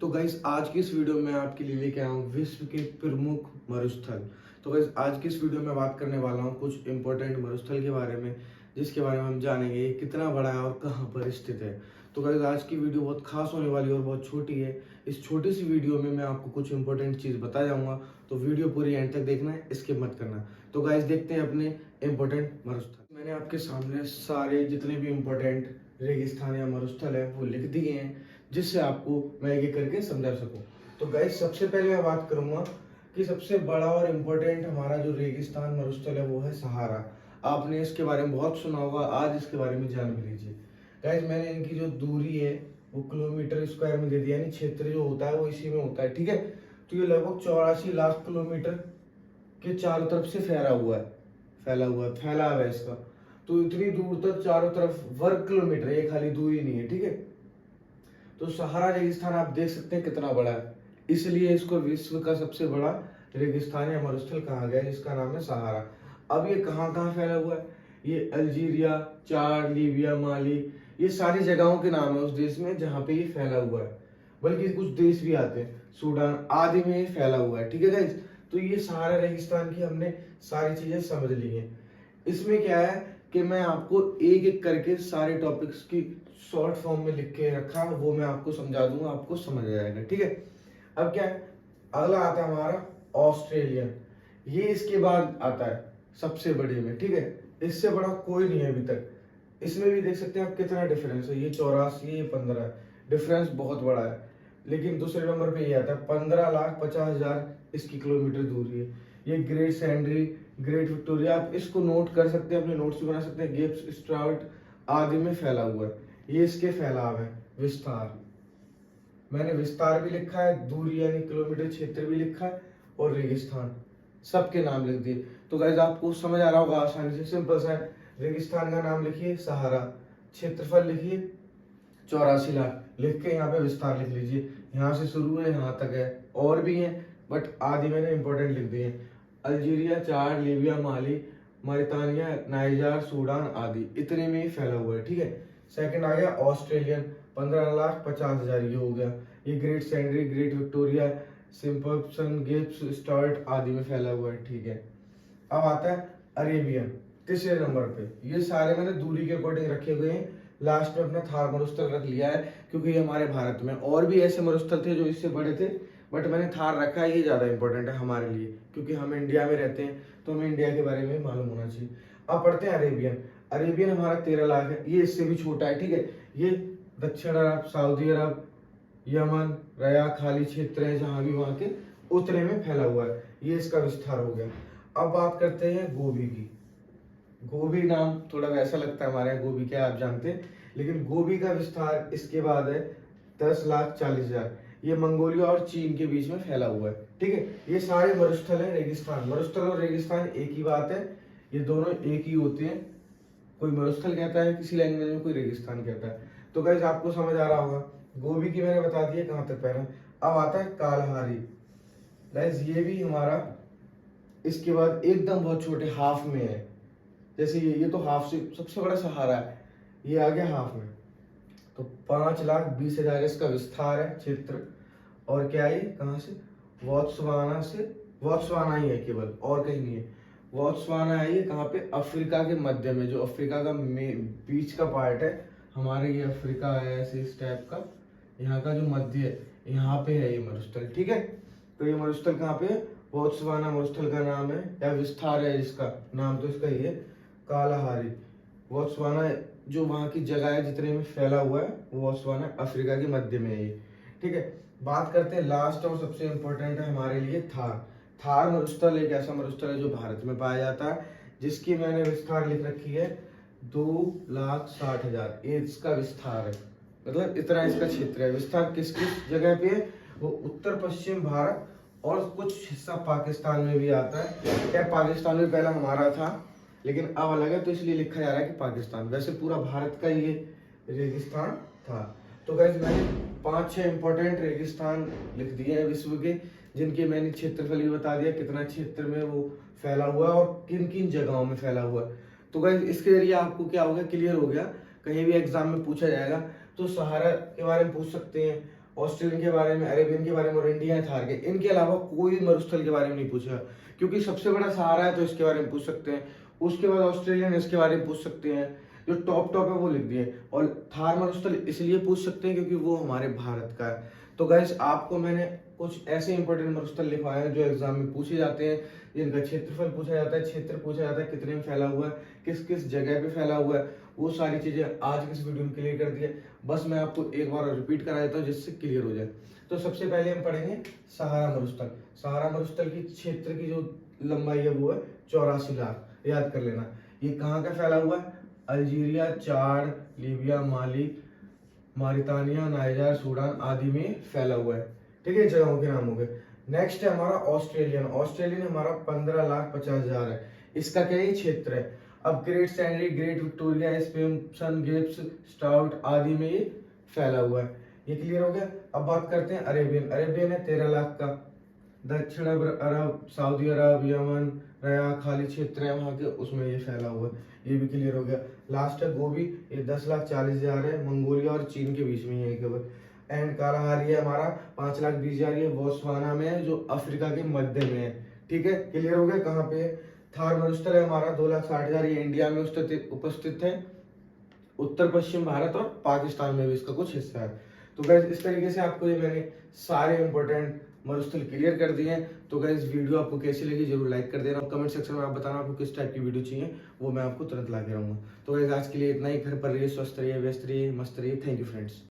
तो गाइस आज की इस वीडियो में आपके लिए लेके आया हूँ विश्व के प्रमुख मरुस्थल। तो गाइस आज की इस वीडियो में बात करने वाला हूँ कुछ इंपॉर्टेंट मरुस्थल के बारे में, जिसके बारे में हम जानेंगे ये कितना बड़ा है और कहाँ पर स्थित है। तो गाइस आज की वीडियो बहुत खास होने वाली है और बहुत छोटी है। इस छोटी सी वीडियो में मैं आपको कुछ इंपॉर्टेंट चीज़ बता जाऊँगा, तो वीडियो पूरी एंड तक देखना है, स्किप मत करना। तो गाइस देखते हैं अपने इंपॉर्टेंट मरुस्थल। मैंने आपके सामने सारे जितने भी इंपॉर्टेंट रेगिस्तान या मरुस्थल है वो लिख दिए हैं, जिससे आपको मैं एक एक करके समझा सकूं। तो गाइस सबसे पहले मैं बात करूंगा कि सबसे बड़ा और इम्पोर्टेंट हमारा जो रेगिस्तान मरुस्थल है वो है सहारा। आपने इसके बारे में बहुत सुना होगा, आज इसके बारे में जान भी लीजिए। गाइस मैंने इनकी जो दूरी है वो किलोमीटर स्क्वायर में दे दिया, यानी क्षेत्र जो होता है वो इसी में होता है, ठीक है। तो ये लगभग 84 लाख किलोमीटर के चारों तरफ से फैला हुआ है इसका। तो इतनी दूर तक चारों तरफ वर्ग किलोमीटर, ये खाली दूरी नहीं है, ठीक है। तो सहारा रेगिस्तान आप देख सकते हैं कितना बड़ा है, इसलिए इसको विश्व का सबसे बड़ा रेगिस्तान या मरुस्थल कहा गया है, जिसका नाम है सहारा। अब ये कहाँ कहाँ फैला हुआ है? ये अल्जीरिया, चाड, लीबिया, माली, ये सारी जगहों के नाम है उस देश में जहाँ पे ये फैला हुआ है। बल्कि कुछ देश भी आते हैं, सूडान आदि में ये फैला हुआ है, ठीक है गाइस। तो ये सहारा रेगिस्तान की हमने सारी चीजें समझ ली हैं। इसमें क्या है कि मैं आपको एक एक करके सारे टॉपिक्स की शॉर्ट फॉर्म में लिख के रखा, वो मैं आपको समझा दूंगा, आपको समझ आ जाएगा, ठीक है। अब क्या है, अगला आता है हमारा ऑस्ट्रेलियन। ये इसके बाद आता है सबसे बड़े में, ठीक है। इससे बड़ा कोई नहीं है अभी तक। इसमें भी देख सकते हैं आप कितना डिफरेंस है, ये 84, ये 15 है, डिफरेंस बहुत बड़ा है। लेकिन दूसरे नंबर पे ये आता है 15,50,000 इसकी किलोमीटर दूरी है। ये ग्रेट सैंडरी, ग्रेट विक्टोरिया, आप इसको नोट कर सकते हैं, अपने नोट्स भी बना सकते हैं, गिब्स स्ट्राउट आदि में फैला हुआ है। ये इसके फैलाव है। विस्तार, मैंने विस्तार भी लिखा है, दूरी यानी किलोमीटर क्षेत्र भी लिखा है, और रेगिस्तान, सबके नाम लिख दिए। तो गाइस आपको समझ आ रहा होगा आसानी से, सिंपल सा है। रेगिस्तान का नाम लिखिए सहारा, क्षेत्रफल लिखिए 84 लाख, लिख के यहाँ पे विस्तार लिख लीजिए। यहाँ से शुरू है यहाँ तक है, और भी है बट आदि मैंने इंपॉर्टेंट लिख दिए। अल्जीरिया, चाड, लीबिया, माली, मरितानिया, नाइजर, सूडान आदि इतने में ही फैला हुआ है, ठीक है। सेकंड आ गया ऑस्ट्रेलियन, 15,50,000 ये हो गया। ये Great Sandy, Great Victoria, Simpson, Gibbs, Sturt आदि में फैला हुआ है, ठीक है। अब आता है अरेबियन, तीसरे नंबर पे। ये सारे मैंने दूरी के अकॉर्डिंग रखे हुए हैं। लास्ट में अपना थार मरुस्थल रख लिया है, क्योंकि ये हमारे भारत में और भी ऐसे मरुस्थल थे जो इससे बड़े थे, बट मैंने थार रखा है, ये ज्यादा इंपॉर्टेंट है हमारे लिए, क्योंकि हम इंडिया में रहते हैं तो हमें इंडिया के बारे में मालूम होना चाहिए। अब पढ़ते हैं अरेबियन। अरेबियन हमारा 13 लाख है, ये इससे भी छोटा है, ठीक है। ये दक्षिण अरब, सऊदी अरब, यमन, रया खाली क्षेत्र है जहां भी, वहां के उतरे में फैला हुआ है। ये इसका विस्तार हो गया। अब बात करते हैं गोबी की। गोबी नाम थोड़ा वैसा लगता है हमारे यहाँ, गोबी क्या आप जानते हैं, लेकिन गोबी का विस्तार इसके बाद है 10,40,000। ये मंगोलिया और चीन के बीच में फैला हुआ है, ठीक है। ये सारे मरुस्थल है रेगिस्तान। मरुस्थल और रेगिस्तान एक ही बात है, ये दोनों एक ही होते हैं। कोई मरुस्थल कहता है किसी लैंग्वेज में, कोई रेगिस्तान कहता है। तो गाइस आपको समझ आ रहा होगा, गोबी की मैंने बता दिया कहाँ तक पहला। अब आता है कालहारी। गाइस ये भी हमारा इसके बाद एकदम बहुत छोटे हाफ में है, जैसे ये तो हाफ से सबसे बड़ा सहारा है, ये आ गया हाफ में। तो 5,20,000 इसका विस्तार है, क्षेत्र। और क्या है, कहाँ से, बोत्सवाना से, बोत्सवाना ही है केवल, और कहीं नहीं है। बोत्सवाना है ये कहाँ पे, अफ्रीका के मध्य में, जो अफ्रीका का बीच का पार्ट है हमारे, ये अफ्रीका है ऐसे इस टाइप का, यहाँ का जो मध्य है यहाँ पे है ये मरुस्थल, ठीक है। तो ये मरुस्थल कहाँ पे है, बोत्सवाना मरुस्थल का नाम है, या विस्तार है जिसका नाम, तो इसका ये कालाहारी। बोत्सवाना जो वहाँ की जगह है जितने में फैला हुआ है, वो बोत्सवाना अफ्रीका के मध्य में है ये, ठीक है। बात करते हैं लास्ट और सबसे इंपॉर्टेंट है हमारे लिए थार। थार मरुस्थल एक ऐसा मरुस्थल है जो भारत में पाया जाता है, जिसकी मैंने विस्तार लिख रखी है 2,60,000, ये इसका विस्तार है, मतलब इतना इसका क्षेत्र है। विस्तार किस किस जगह पे है, वो उत्तर पश्चिम भारत और कुछ हिस्सा पाकिस्तान में भी आता है। क्या पाकिस्तान में पहला हमारा था, लेकिन अब अलग है, तो इसलिए लिखा जा रहा है कि पाकिस्तान, वैसे पूरा भारत का ये रेगिस्तान था। तो गाइस मैंने 5-6 इंपॉर्टेंट रेगिस्तान लिख दिए हैं विश्व के, जिनके मैंने क्षेत्रफल भी बता दिया, कितना क्षेत्र में वो फैला हुआ है और किन किन जगहों में फैला हुआ है। तो गाइस इसके जरिए आपको क्या हो गया, क्लियर हो गया। कहीं भी एग्जाम में पूछा जाएगा तो सहारा के बारे में पूछ सकते हैं, ऑस्ट्रेलियन के बारे में, अरेबियन के बारे में और इंडिया थार के, इनके अलावा कोई मरुस्थल के बारे में नहीं पूछा, क्योंकि सबसे बड़ा सहारा है तो इसके बारे में पूछ सकते हैं। उसके बाद ऑस्ट्रेलियन इसके बारे में पूछ सकते हैं, जो टॉप है वो लिख दिए। और थार मरुस्थल इसलिए पूछ सकते हैं क्योंकि वो हमारे भारत का है। तो गाइस आपको मैंने कुछ ऐसे इंपॉर्टेंट मरुस्थल लिखवाए हैं जो एग्जाम में पूछे जाते हैं, जिनका क्षेत्रफल पूछा जाता है, क्षेत्र पूछा जाता है, कितने में फैला हुआ है, किस किस जगह पे फैला हुआ है, वो सारी चीजें आज की इस वीडियो में क्लियर कर दी है। बस मैं आपको एक बार रिपीट करा देता हूँ जिससे क्लियर हो जाए। तो सबसे पहले हम पढ़ेंगे सहारा मरुस्थल। सहारा मरुस्थल की क्षेत्र की जो लंबाई है वो है 84 लाख, याद कर लेना। ये कहाँ का फैला हुआ है? अल्जीरिया, चाड, लीबिया, माली, मारितानिया, नाइजर, सूडान आदि में फैला हुआ है। ठीक है, जगहों के नाम हो गए। नेक्स्ट है हमारा ऑस्ट्रेलियन। ऑस्ट्रेलियन हमारा 15,50,000 है। इसका क्या है? क्षेत्र है। अब Great Sandy, Great Victoria, Simpson, Gibbs, Sturt आदि में ये फैला हुआ है। ये क्लियर हो गया। अब बात करते हैं अरेबियन। अरेबियन है 13 लाख का। दक्षिण अरब, सऊदी अरब, यमन, रया खाली क्षेत्र है वहां के, उसमें ये फैला हुआ है। ये भी क्लियर हो गया। लास्ट है गोबी, ये 10,40,000 है। मंगोलिया और चीन के बीच में ही है केवल। एंड कालाहारी है हमारा 5,20,000, ये बोत्सवाना में है जो अफ्रीका के मध्य में है। ठीक है, क्लियर हो गया। कहाँ पे? थार मरुस्थल है हमारा 2,60,000, ये इंडिया में उपस्थित है। उत्तर पश्चिम भारत और पाकिस्तान में भी इसका कुछ हिस्सा है। तो गाइस इस तरीके से आपको ये मैंने सारे इंपॉर्टेंट मरुस्थल क्लियर कर दिए हैं। तो गाइस वीडियो आपको कैसी लगी जरूर लाइक कर देना। कमेंट सेक्शन में आप बताना आपको किस टाइप की वीडियो चाहिए, वो मैं आपको तुरंत ला के रहूंगा। तो गाइस आज के लिए इतना ही। घर पर रहिए, स्वस्थ रहिए, व्यस्त रहिए, मस्त रहिए। Thank you friends.